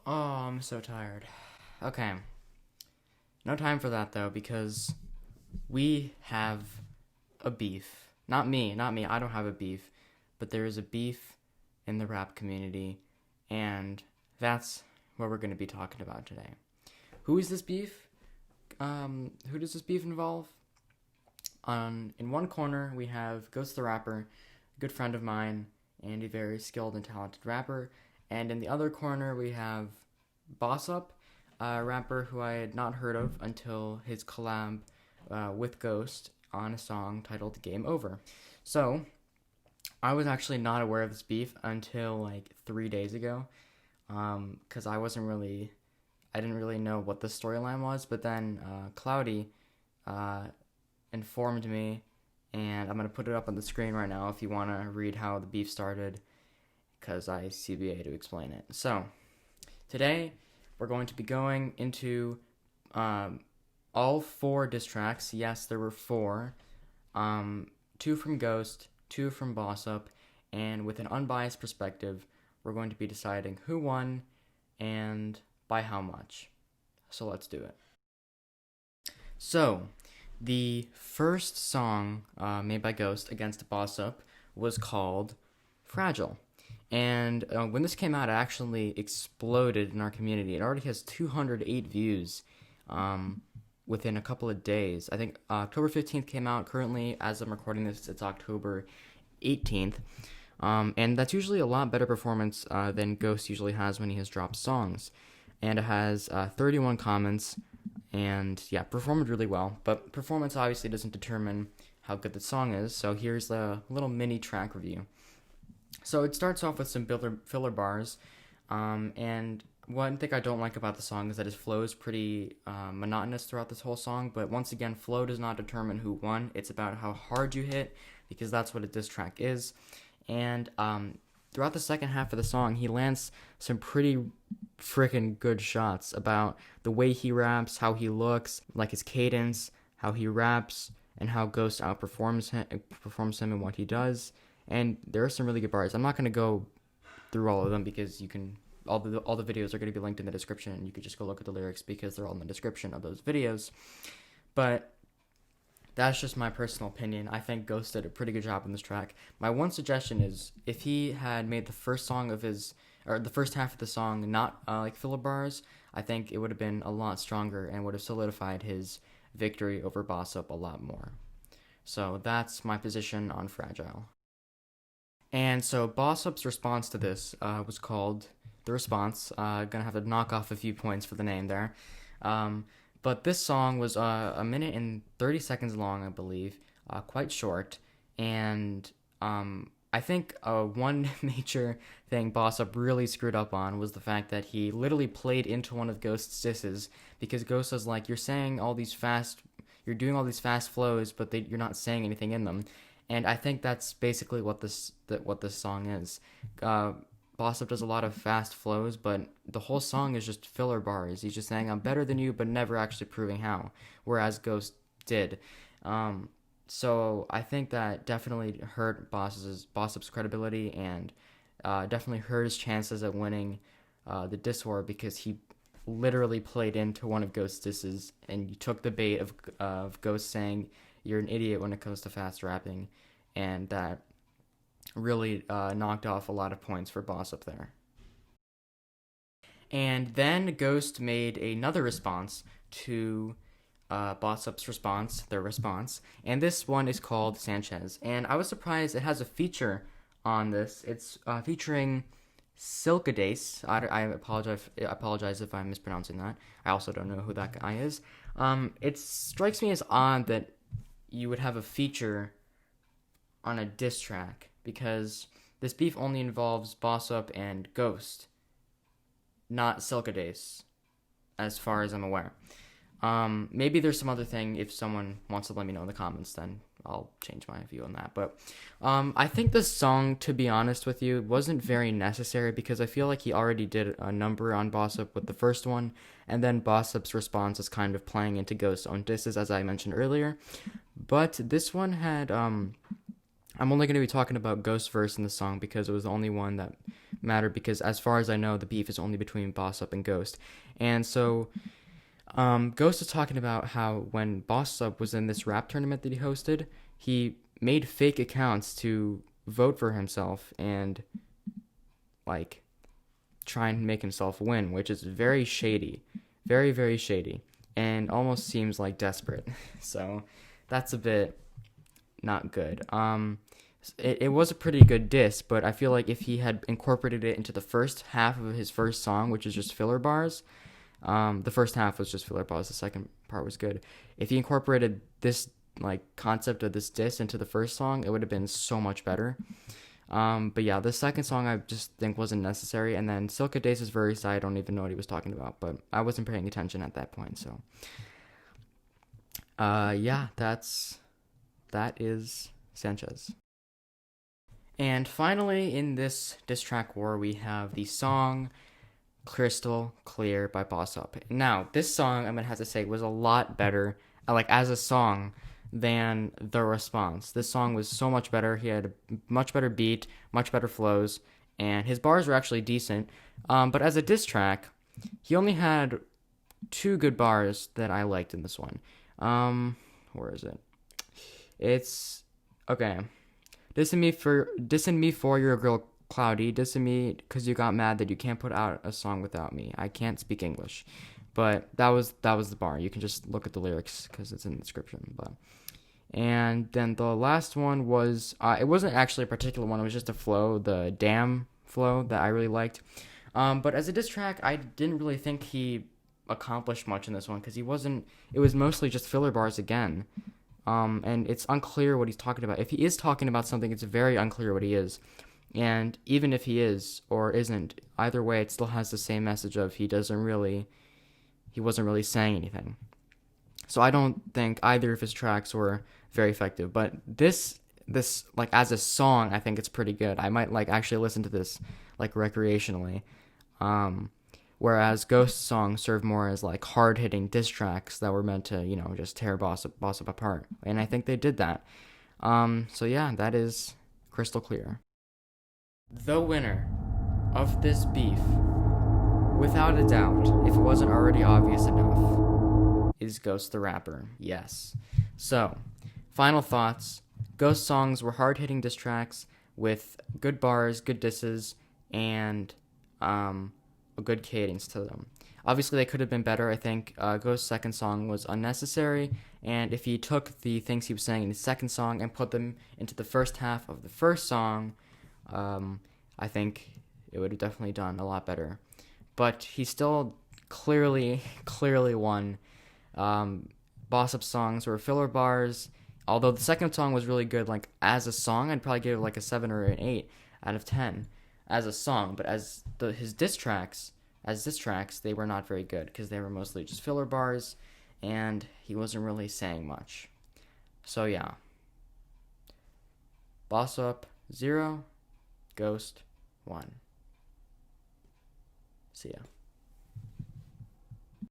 Oh, I'm so tired. Okay. No time for that though, because we have a beef. Not me. I don't have a beef, but there is a beef in the rap community, and that's what we're going to be talking about today. Who is this beef? Who does this beef involve? In one corner, we have Ghost the Rapper, a good friend of mine, and a very skilled and talented rapper. And in the other corner, we have Boss Up, a rapper who I had not heard of until his collab with Ghost on a song titled Game Over. So, I was actually not aware of this beef until like 3 days ago, because I didn't really know what the storyline was. But then Cloudy uh, informed me, and I'm gonna put it up on the screen right now if you want to read how the beef started, because I CBA to explain it. So today we're going to be going into um, all four diss tracks. Yes, there were four. Two from Ghost, two from Boss Up, and with an unbiased perspective, we're going to be deciding who won and by how much. So let's do it. So, the first song made by Ghost against Boss Up was called Fragile. And when this came out, it actually exploded in our community. It already has 208 views within a couple of days. I think October 15th came out. Currently, as I'm recording this, it's October 18th. And that's usually a lot better performance than Ghost usually has when he has dropped songs. And it has 31 comments, and yeah, performed really well. But performance obviously doesn't determine how good the song is, so here's a little mini track review. So it starts off with some filler bars, and one thing I don't like about the song is that his flow is pretty monotonous throughout this whole song. But once again, flow does not determine who won. It's about how hard you hit, because that's what a diss track is. And throughout the second half of the song, he lands some pretty freaking good shots about the way he raps, how he looks, like his cadence, how he raps, and how Ghost performs him in what he does. And there are some really good bars. I'm not going to go through all of them, because you can all the videos are going to be linked in the description, and you could just go look at the lyrics because they're all in the description of those videos. But that's just my personal opinion. I think Ghost did a pretty good job on this track. My one suggestion is, if he had made the first half of the song not like filler bars, I think it would have been a lot stronger and would have solidified his victory over Boss Up a lot more. So that's my position on Fragile. And so Boss Up's response to this was called The Response. Gonna have to knock off a few points for the name there. But this song was a minute and 30 seconds long, I believe, quite short. And I think one major thing Boss Up really screwed up on was the fact that he literally played into one of Ghost's disses, because Ghost was like, you're doing all these fast flows, but you're not saying anything in them. And I think that's basically what this song is. Boss Up does a lot of fast flows, but the whole song is just filler bars. He's just saying, I'm better than you, but never actually proving how, whereas Ghost did. So I think that definitely hurt Boss Up's credibility, and definitely hurt his chances at winning the diss war, because he literally played into one of Ghost's disses, and you took the bait of Ghost saying you're an idiot when it comes to fast rapping, and that really knocked off a lot of points for Boss Up there. And then Ghost made another response to Boss Up's their response, and this one is called Sanchez. And I was surprised it has a feature on this. It's featuring Silkadace. I apologize if I'm mispronouncing that. I also don't know who that guy is. It strikes me as odd that you would have a feature on a diss track, because this beef only involves Boss Up and Ghost, not Silkadace, as far as I'm aware. Maybe there's some other thing. If someone wants to let me know in the comments, then I'll change my view on that. But I think this song, to be honest with you, wasn't very necessary, because I feel like he already did a number on Boss Up with the first one, and then Boss Up's response is kind of playing into Ghost's own disses, as I mentioned earlier. But this one had I'm only going to be talking about Ghost's verse in the song, because it was the only one that matter because as far as I know, the beef is only between Boss Up and Ghost. And so Ghost is talking about how when Boss Up was in this rap tournament that he hosted, he made fake accounts to vote for himself and like try and make himself win, which is very shady. Very, very shady. And almost seems like desperate. So that's a bit not good. It was a pretty good diss, but I feel like if he had incorporated it into the first half of his first song, which is just filler bars, the first half was just filler bars, the second part was good. If he incorporated this like concept of this diss into the first song, it would have been so much better. But yeah, the second song I just think wasn't necessary, and then Silka Days' verse, I don't even know what he was talking about, but I wasn't paying attention at that point, so. Yeah, that is Sanchez. And finally, in this diss track war, we have the song Crystal Clear by Boss Up. Now, this song, I'm going to have to say, was a lot better, like, as a song, than The Response. This song was so much better. He had a much better beat, much better flows, and his bars were actually decent. But as a diss track, he only had 2 good bars that I liked in this one. Where is it? It's, okay. Dissing me for your girl Cloudy. Dissing me because you got mad that you can't put out a song without me. I can't speak English, but that was the bar. You can just look at the lyrics because it's in the description. And then the last one was it wasn't actually a particular one. It was just a flow, the Damn flow that I really liked. But as a diss track, I didn't really think he accomplished much in this one because he wasn't. It was mostly just filler bars again. And it's unclear what he's talking about. If he is talking about something, it's very unclear what he is. And even if he is or isn't, either way, it still has the same message of he wasn't really saying anything. So I don't think either of his tracks were very effective. But this like as a song, I think it's pretty good. I might like actually listen to this like recreationally. Whereas Ghost's songs serve more as like hard-hitting diss tracks that were meant to, just tear Boss Up apart. And I think they did that. So yeah, that is crystal clear. The winner of this beef, without a doubt, if it wasn't already obvious enough, is Ghost the Rapper. Yes. So, final thoughts. Ghost songs were hard-hitting diss tracks with good bars, good disses, and a good cadence to them. Obviously, they could have been better. I think Ghost's second song was unnecessary, and if he took the things he was saying in his second song and put them into the first half of the first song, I think it would have definitely done a lot better. But he still clearly won. Boss Up songs were filler bars. Although the second song was really good, like as a song, I'd probably give it like a 7 or an 8 out of 10 as a song. But as his diss tracks, they were not very good because they were mostly just filler bars, and he wasn't really saying much. So yeah, Boss Up 0, Ghost 1. See ya.